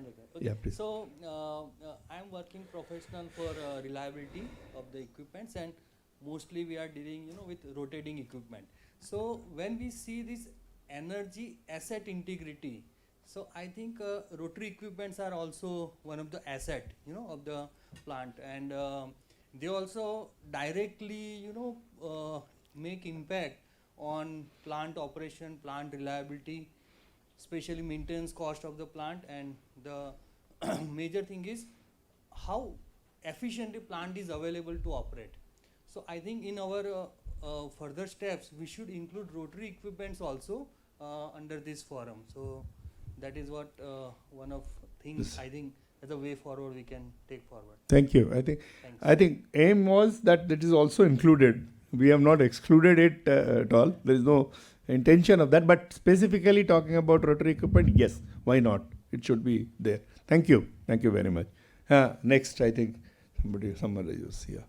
Okay. Yeah, please. So I'm working professional for reliability of the equipments, and mostly we are dealing, with rotating equipment. So when we see this energy asset integrity, so I think rotary equipments are also one of the asset, of the plant, and they also directly, make impact on plant operation, plant reliability, especially maintenance cost of the plant, and the major thing is how efficiently plant is available to operate. So I think in our further steps we should include rotary equipments also under this forum. So that is what one of things I think as a way forward we can take forward. Thank you. I think aim was that it is also included. We have not excluded it at all. There is no intention of that. But specifically talking about rotary equipment, yes, why not? It should be there. Thank you. Thank you very much. Next, I think somebody is here.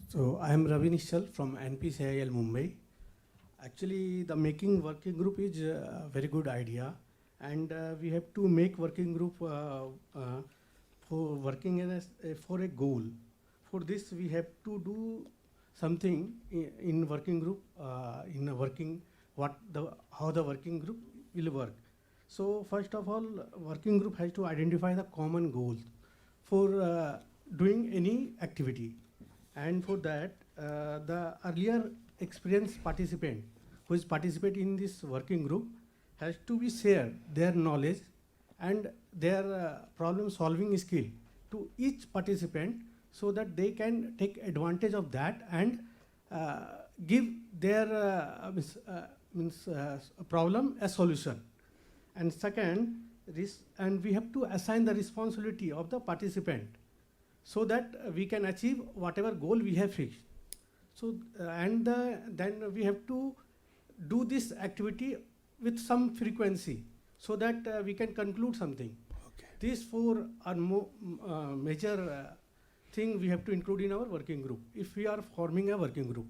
So I am Ravi Nishal from NPCIL Mumbai. Actually, the making working group is a very good idea, and we have to make working group for working for a goal. For this, we have to do something in working group, how the working group will work. So first of all, working group has to identify the common goals for doing any activity. And for that, the earlier experienced participant who is participate in this working group has to be share their knowledge and their problem solving skill to each participant, so that they can take advantage of that and give their problem a solution. And second, and we have to assign the responsibility of the participant, so that we can achieve whatever goal we have fixed. So then we have to do this activity with some frequency, so that we can conclude something. Okay. These four are major thing we have to include in our working group if we are forming a working group.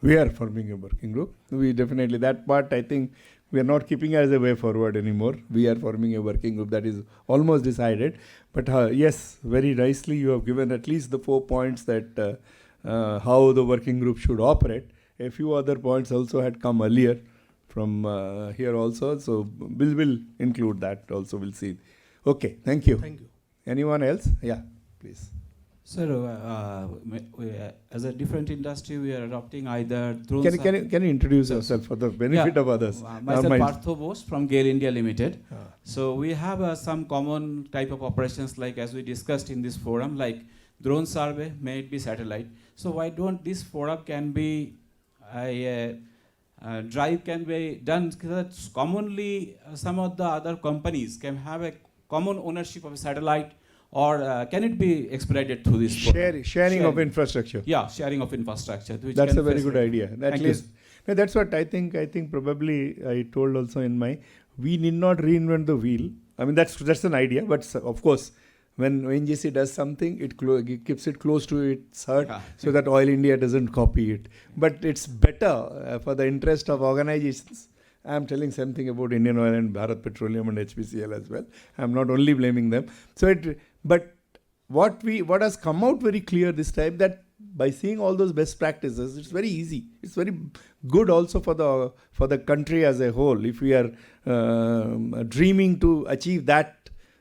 We are forming a working group. We definitely, that part I think we are not keeping as a way forward anymore. We are forming a working group, that is almost decided. But yes, very nicely you have given at least the 4 points that how the working group should operate. A few other points also had come earlier from here also. So we'll include that also, we'll see. Okay, thank you. Thank you. Anyone else? Yeah, please. Sir, as a different industry, we are adopting either drones. Can you introduce yourself for the benefit of others? Myself, Partho Bose from Gale India Limited. So we have some common type of operations, like as we discussed in this forum, like drone survey, may it be satellite. So why don't this forum can be drive can be done, because commonly some of the other companies can have a common ownership of a satellite, or can it be expedited through this sharing of infrastructure? Yeah, sharing of infrastructure. That's a very good idea. At least, no, that's what I think. I think probably I told also in my, we need not reinvent the wheel. I mean, that's an idea, but of course, when ONGC does something, it keeps it close to its heart, so that Oil India doesn't copy it. But it's better for the interest of organizations. I'm telling something about Indian Oil and Bharat Petroleum and HPCL as well. I'm not only blaming them. But what has come out very clear this time, that by seeing all those best practices, it's very easy. It's very good also for the country as a whole. If we are dreaming to achieve that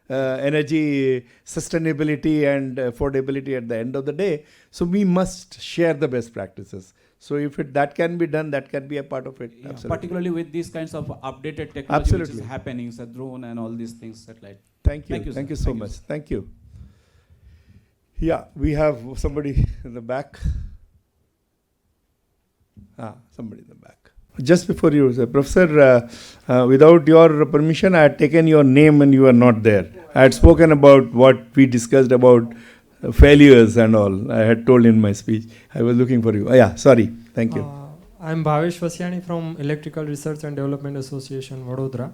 energy sustainability and affordability at the end of the day, so we must share the best practices. So if that can be done, that can be a part of it. Yeah, particularly with these kinds of updated technology which is happening, so drone and all these things, satellite. Thank you. Thank you so much. Thank you. Yeah, we have somebody in the back. Somebody in the back. Just before you, Professor, without your permission, I had taken your name and you were not there. I had spoken about what we discussed about failures and all. I had told in my speech. I was looking for you. Sorry. Thank you. I am Bhavesh Vasyani from Electrical Research and Development Association, Vadodara.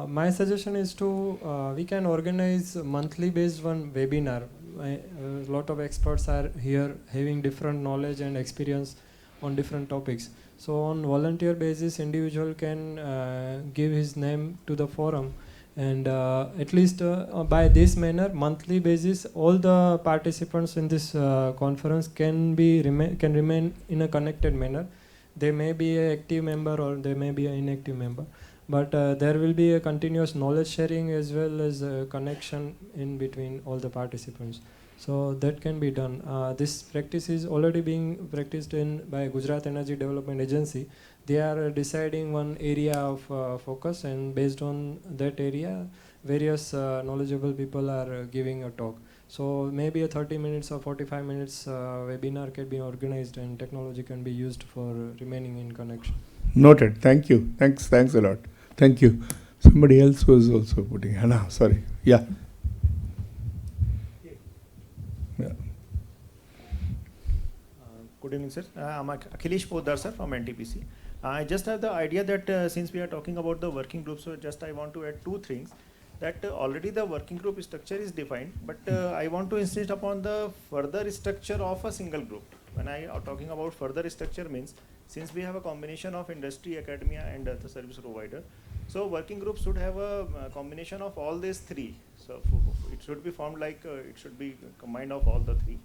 My suggestion is we can organize monthly based one webinar. A lot of experts are here having different knowledge and experience on different topics. So on volunteer basis, individual can give his name to the forum, and at least by this manner, monthly basis, all the participants in this conference can remain in a connected manner. They may be an active member or they may be an inactive member, but there will be a continuous knowledge sharing as well as a connection in between all the participants. So that can be done. This practice is already being practiced by Gujarat Energy Development Agency. They are deciding one area of focus, and based on that area, various knowledgeable people are giving a talk. So maybe a 30 minutes or 45 minutes webinar can be organized, and technology can be used for remaining in connection. Noted. Thank you. Thanks a lot. Thank you. Somebody else was also putting. Hannah, sorry. Yeah. Yeah. Good evening, sir. I'm Akhilesh Poddar, sir, from NTPC. I just have the idea that since we are talking about the working group, so just I want to add two things. That already the working group structure is defined, but I want to insist upon the further structure of a single group. When I am talking about further structure means, since we have a combination of industry, academia and the service provider, so working group should have a combination of all these three. So it should be formed like it should be combined of all the three.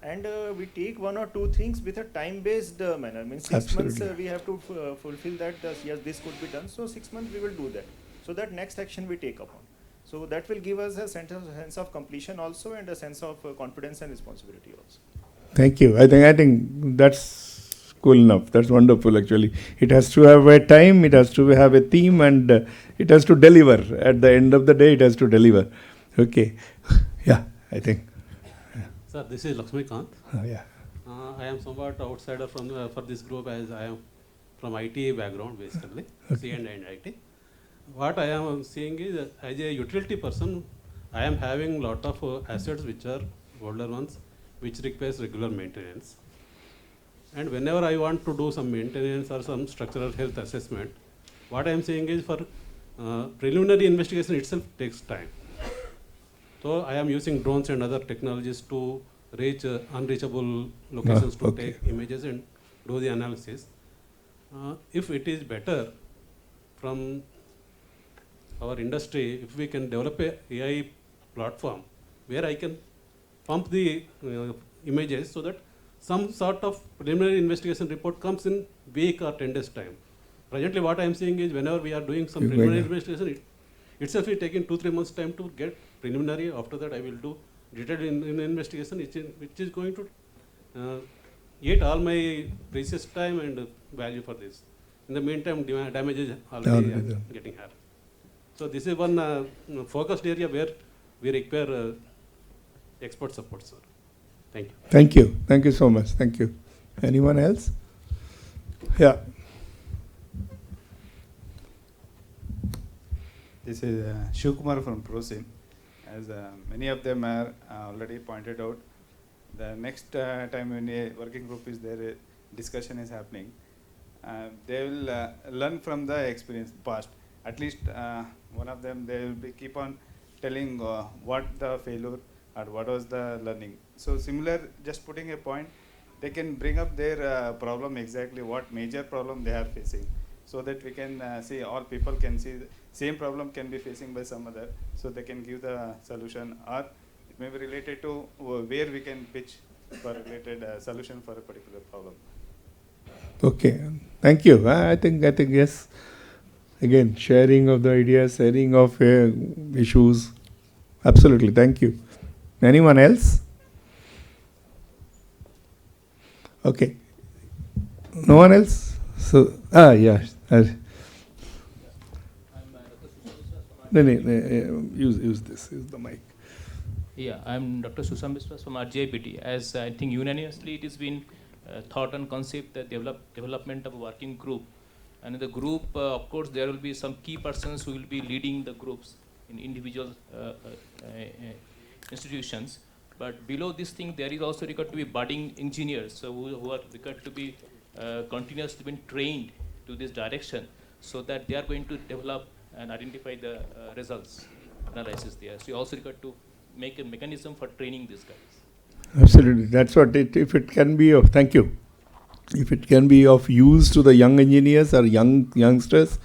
And we take one or two things with a time-based manner. Means 6 months we have to fulfill that. Yes, this could be done. So 6 months we will do that. So that next action we take upon. So that will give us a sense of completion also, and a sense of confidence and responsibility also. Thank you. I think that's cool enough. That's wonderful. Actually, it has to have a time. It has to have a theme, and it has to deliver. At the end of the day, it has to deliver. Okay. Yeah, I think. Sir, this is Lakshmikant. Yeah. I am somewhat outsider from for this group, as I am from IT background basically, C and IT. What I am seeing is, as a utility person, I am having lot of assets which are older ones, which requires regular maintenance. And whenever I want to do some maintenance or some structural health assessment, what I am saying is, for preliminary investigation itself takes time. So I am using drones and other technologies to reach unreachable locations to take images and do the analysis. If it is better from our industry, if we can develop a AI platform where I can pump the images so that some sort of preliminary investigation report comes in week or 10 days time. Presently what I am saying is, whenever we are doing some preliminary investigation, it itself is taking 2-3 months time to get preliminary. After that I will do detailed investigation, which is going to eat all my precious time and value for this. In the meantime, damage is already getting higher. So this is one focused area where we require expert support, sir. Thank you. Thank you. Thank you so much. Thank you. Anyone else? Yeah. This is Shivkumar from ProSim. As many of them are already pointed out, the next time when a working group is there, discussion is happening, they will learn from the experience past. At least one of them, they will keep on telling what the failure or what was the learning. So similar, just putting a point, they can bring up their problem, exactly what major problem they are facing, so that we can see, all people can see the same problem can be facing by some other, so they can give the solution, or it may be related to where we can pitch for related solution for a particular problem. Okay. Thank you. I think yes. Again, sharing of the ideas, sharing of issues. Absolutely. Thank you. Anyone else? Okay. No one else? So, yeah. Use this. Use the mic. Yeah, I'm Dr. Susam Biswas from RGIPT. As I think unanimously it has been thought and conceived that development of a working group. And in the group, of course, there will be some key persons who will be leading the groups in individual institutions. But below this thing, there is also required to be budding engineers, so who are required to be continuously been trained to this direction, so that they are going to develop and identify the results analysis there. So you also required to make a mechanism for training these guys. Absolutely. That's what if it can be of. Thank you. if it can be of use to the young engineers or youngsters,